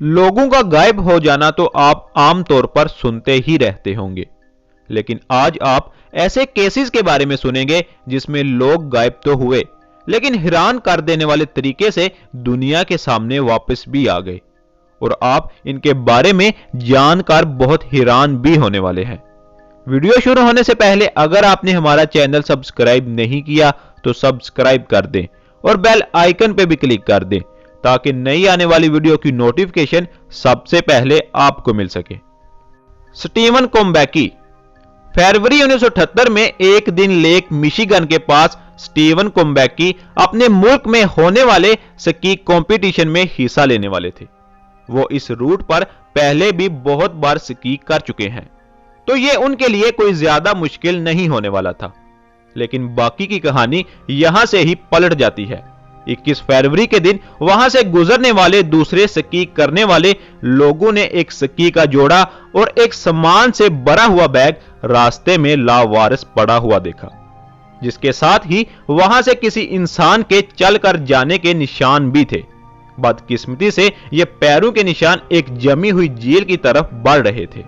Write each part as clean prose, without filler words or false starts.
लोगों का गायब हो जाना तो आप आमतौर पर सुनते ही रहते होंगे, लेकिन आज आप ऐसे केसेस के बारे में सुनेंगे जिसमें लोग गायब तो हुए, लेकिन हैरान कर देने वाले तरीके से दुनिया के सामने वापस भी आ गए। और आप इनके बारे में जानकर बहुत हैरान भी होने वाले हैं। वीडियो शुरू होने से पहले अगर आपने हमारा चैनल सब्सक्राइब नहीं किया तो सब्सक्राइब कर दें और बेल आइकन पे भी क्लिक कर दें ताकि नई आने वाली वीडियो की नोटिफिकेशन सबसे पहले आपको मिल सके। स्टीवन कोम्बैकी। फरवरी 1978 में एक दिन लेक मिशिगन के पास स्टीवन कोम्बैकी अपने मुल्क में होने वाले स्की कंपटीशन में हिस्सा लेने वाले थे। वो इस रूट पर पहले भी बहुत बार स्की कर चुके हैं, तो ये उनके लिए कोई ज्यादा मुश्किल नहीं होने वाला था। लेकिन बाकी की कहानी यहां से ही पलट जाती है। 21 फरवरी के दिन वहां से गुजरने वाले दूसरे स्की करने वाले लोगों ने एक स्की का जोड़ा और एक सामान से भरा हुआ बैग रास्ते में लावारिस पड़ा हुआ देखा, जिसके साथ ही वहां से किसी इंसान के चलकर जाने के निशान भी थे। बदकिस्मती से ये पैरों के निशान एक जमी हुई झील की तरफ बढ़ रहे थे,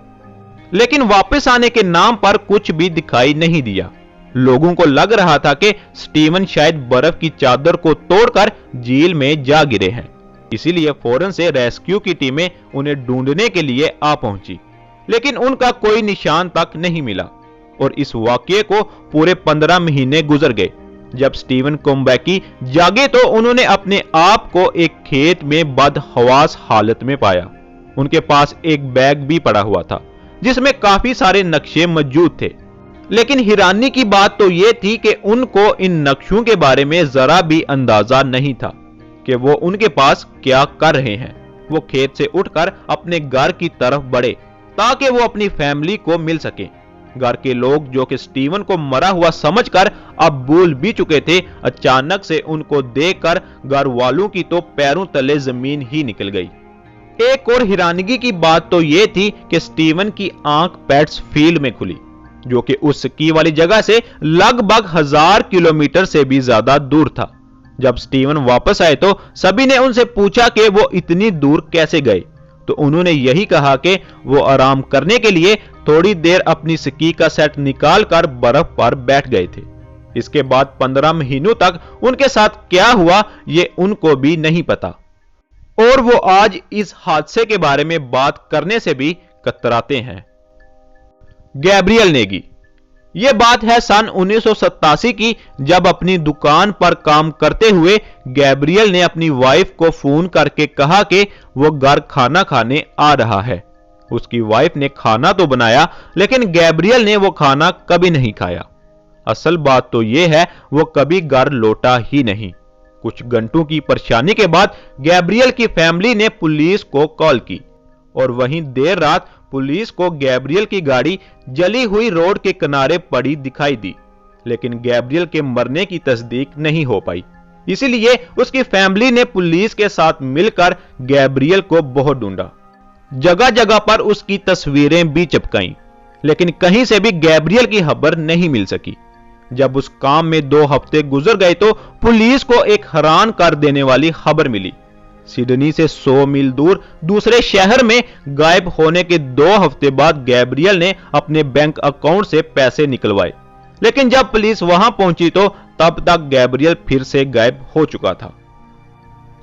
लेकिन वापस आने के नाम पर कुछ भी दिखाई नहीं दिया। लोगों को लग रहा था कि स्टीवन शायद बर्फ की चादर को तोड़कर झील में जा गिरे हैं, इसीलिए फौरन से रेस्क्यू की टीमें उन्हें ढूंढने के लिए आ पहुंची, लेकिन उनका कोई निशान तक नहीं मिला। और इस वाकये को पूरे 15 महीने गुजर गए। जब स्टीवन कोम्बैकी जागे तो उन्होंने अपने आप को एक खेत में बदहवास हालत में पाया। उनके पास एक बैग भी पड़ा हुआ था जिसमें काफी सारे नक्शे मौजूद थे, लेकिन हैरानी की बात तो यह थी कि उनको इन नक्शों के बारे में जरा भी अंदाजा नहीं था कि वो उनके पास क्या कर रहे हैं। वो खेत से उठकर अपने घर की तरफ बढ़े ताकि वो अपनी फैमिली को मिल सके। घर के लोग जो कि स्टीवन को मरा हुआ समझकर अब भूल भी चुके थे, अचानक से उनको देखकर घर वालों की तो पैरों तले जमीन ही निकल गई। एक और हैरानगी की बात तो यह थी कि स्टीवन की आंख पैट्स फील्ड में खुली, जो कि उस स्की वाली जगह से लगभग 1000 किलोमीटर से भी ज्यादा दूर था। जब स्टीवन वापस आए तो सभी ने उनसे पूछा कि वो इतनी दूर कैसे गए, तो उन्होंने यही कहा कि वो आराम करने के लिए थोड़ी देर अपनी स्की का सेट निकालकर बर्फ पर बैठ गए थे। इसके बाद 15 महीनों तक उनके साथ क्या हुआ ये उनको भी नहीं पता, और वो आज इस हादसे के बारे में बात करने से भी कतराते हैं। गैब्रियल नेगी। यह बात है सन 1987 की, जब अपनी दुकान पर काम करते हुए गैब्रियल ने अपनी वाइफ को फोन करके कहा कि वो घर खाना खाने आ रहा है। उसकी वाइफ ने खाना तो बनाया, लेकिन गैब्रियल ने वो खाना कभी नहीं खाया। असल बात तो यह है वो कभी घर लौटा ही नहीं। कुछ घंटों की परेशानी के बाद गैब्रियल की फैमिली ने पुलिस को कॉल की, और वहीं देर रात पुलिस को गैब्रियल की गाड़ी जली हुई रोड के किनारे पड़ी दिखाई दी, लेकिन गैब्रियल के मरने की तस्दीक नहीं हो पाई। इसीलिए उसकी फैमिली ने पुलिस के साथ मिलकर गैब्रियल को बहुत ढूंढा। जगह जगह पर उसकी तस्वीरें भी चिपकाई, लेकिन कहीं से भी गैब्रियल की खबर नहीं मिल सकी। जब उस काम में 2 हफ्ते गुजर गए तो पुलिस को एक हैरान कर देने वाली खबर मिली। सिडनी से 100 मील दूर दूसरे शहर में गायब होने के 2 हफ्ते बाद गैब्रियल ने अपने बैंक अकाउंट से पैसे निकलवाए, लेकिन जब पुलिस वहां पहुंची तो तब तक गैब्रियल फिर से गायब हो चुका था।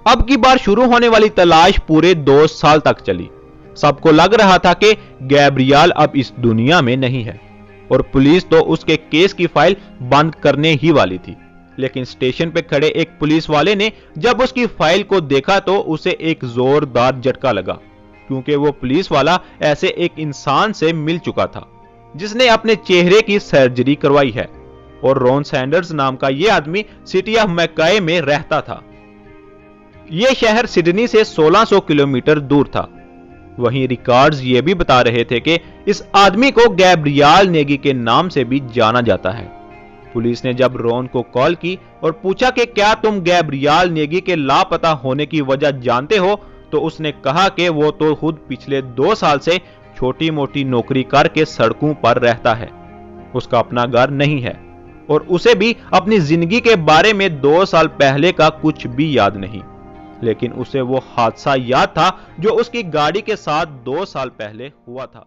अब की बार शुरू होने वाली तलाश पूरे 2 साल तक चली। सबको लग रहा था कि गैब्रियल अब इस दुनिया में नहीं है, और पुलिस तो उसके केस की फाइल बंद करने ही वाली थी। लेकिन स्टेशन पे खड़े एक पुलिस वाले ने जब उसकी फाइल को देखा तो उसे एक जोरदार झटका लगा, क्योंकि वो पुलिस वाला ऐसे एक इंसान से मिल चुका था जिसने अपने चेहरे की सर्जरी करवाई है, और रॉन सैंडर्स नाम का यह आदमी सिटी ऑफ मैकाई में रहता था। यह शहर सिडनी से 1600 किलोमीटर दूर था। वहीं रिकॉर्ड्स ये भी बता रहे थे कि इस आदमी को गैब्रियल नेगी के नाम से भी जाना जाता है। पुलिस ने जब रॉन को कॉल की और पूछा कि क्या तुम गैब्रियल नेगी के लापता होने की वजह जानते हो, तो उसने कहा कि वो तो खुद पिछले 2 साल से छोटी मोटी नौकरी करके सड़कों पर रहता है। उसका अपना घर नहीं है, और उसे भी अपनी जिंदगी के बारे में 2 साल पहले का कुछ भी याद नहीं। लेकिन उसे वो हादसा याद था जो उसकी गाड़ी के साथ 2 साल पहले हुआ था।